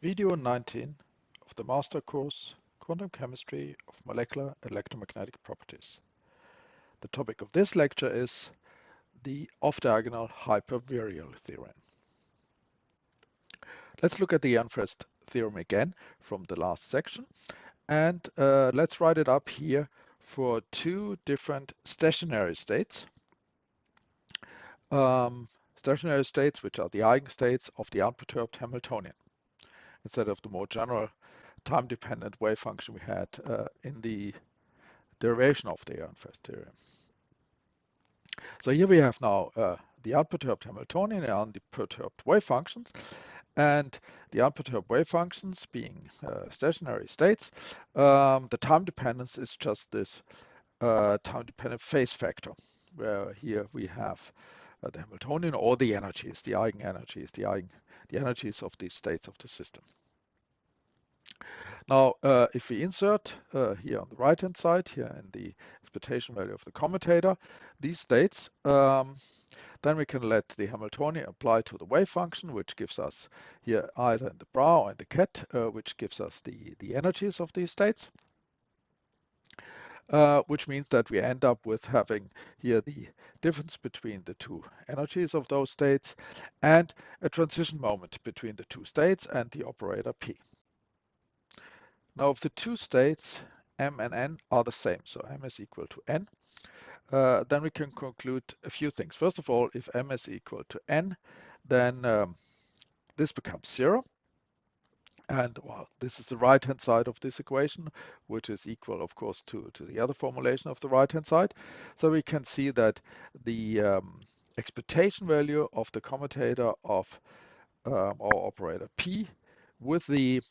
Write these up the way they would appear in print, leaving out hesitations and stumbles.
Video 19 of the master course Quantum Chemistry of Molecular Electromagnetic Properties. The topic of this lecture is the off-diagonal hypervirial theorem. Let's look at the unfreezed theorem again from the last section, and let's write it up here for two different stationary states. Stationary states which are the eigenstates of the unperturbed Hamiltonian, instead of the more general time-dependent wave function we had in the derivation of the unfreezed theorem. So here we have now the unperturbed Hamiltonian and unperturbed wave functions, and the unperturbed wave functions being stationary states. The time dependence is just this time-dependent phase factor, where here we have the Hamiltonian or the energies, the eigenenergies, the energies of these states of the system. Now, if we insert here on the right-hand side, here in the expectation value of the commutator, these states, then we can let the Hamiltonian apply to the wave function, which gives us here either in the bra or in the ket, which gives us the energies of these states, which means that we end up with having here the difference between the two energies of those states and a transition moment between the two states and the operator P. Now, if the two states m and n are the same, so m is equal to n, then we can conclude a few things. First of all, if m is equal to n, then this becomes 0. And well, this is the right-hand side of this equation, which is equal, of course, to the other formulation of the right-hand side. So we can see that the expectation value of the commutator of our operator P with the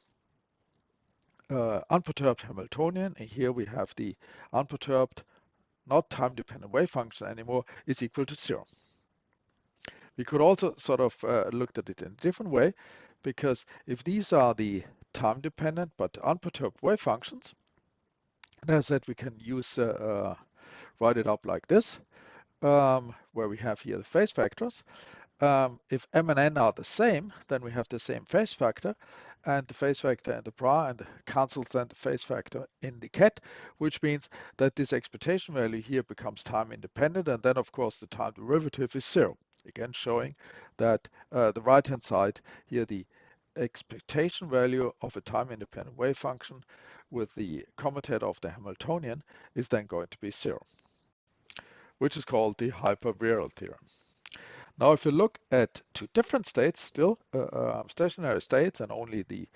unperturbed Hamiltonian, and here we have the unperturbed, not time-dependent wave function anymore, is equal to 0. We could also sort of looked at it in a different way, because if these are the time-dependent but unperturbed wave functions, and as I said, we can use write it up like this, where we have here the phase factors. If m and n are the same, then we have the same phase factor, and the phase factor in the bra and cancels then the phase factor in the ket, which means that this expectation value here becomes time independent, and then of course the time derivative is 0. Again, showing that the right-hand side here, the expectation value of a time independent wave function with the commutator of the Hamiltonian is then going to be 0, which is called the hypervirial theorem. Now, if you look at two different states, still stationary states, and only the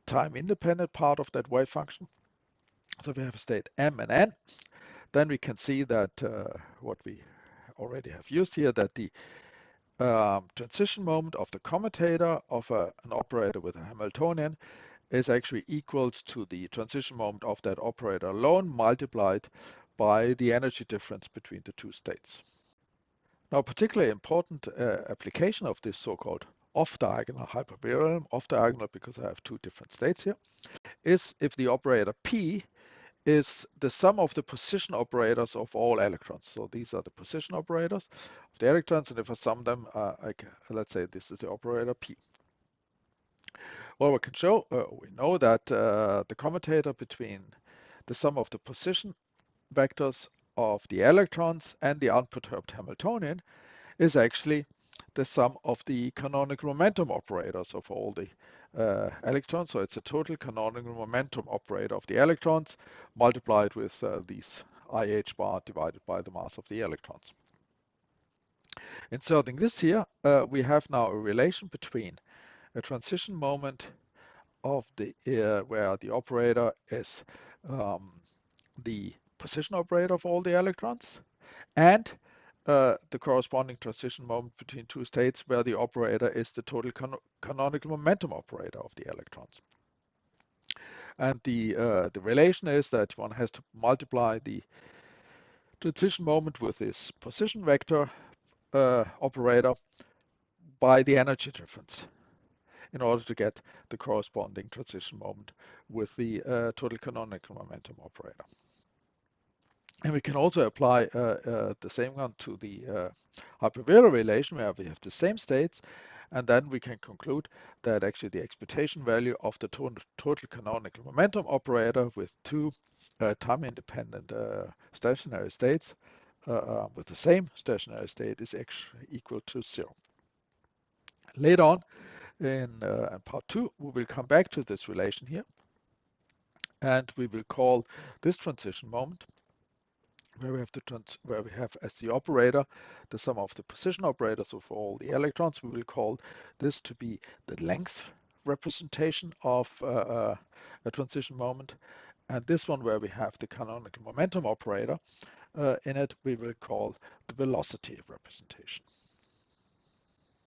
time-independent part of that wave function, so we have a state m and n, then we can see that what we already have used here, that the transition moment of the commutator of an operator with a Hamiltonian is actually equals to the transition moment of that operator alone multiplied by the energy difference between the two states. Now, a particularly important application of this so-called off-diagonal hypervirial, off-diagonal because I have two different states here, is if the operator P is the sum of the position operators of all electrons. So these are the position operators of the electrons, and if I sum them, let's say this is the operator P. Well, we can show, we know that the commutator between the sum of the position vectors of the electrons and the unperturbed Hamiltonian is actually the sum of the canonical momentum operators of all the electrons. So it's a total canonical momentum operator of the electrons multiplied with these IH bar divided by the mass of the electrons. Inserting this here, we have now a relation between a transition moment of the where the operator is the position operator of all the electrons, and the corresponding transition moment between two states where the operator is the total canonical momentum operator of the electrons. And the relation is that one has to multiply the transition moment with this position vector operator by the energy difference in order to get the corresponding transition moment with the total canonical momentum operator. And we can also apply the same one to the hypervirial relation where we have the same states, And then we can conclude that actually the expectation value of the total canonical momentum operator with two time-independent stationary states with the same stationary state is actually equal to 0. Later on in part 2, we will come back to this relation here, and we will call this transition moment, where we have as the operator the sum of the position operators of all the electrons. We will call this to be the length representation of a transition moment, and this one where we have the canonical momentum operator in it, we will call the velocity representation.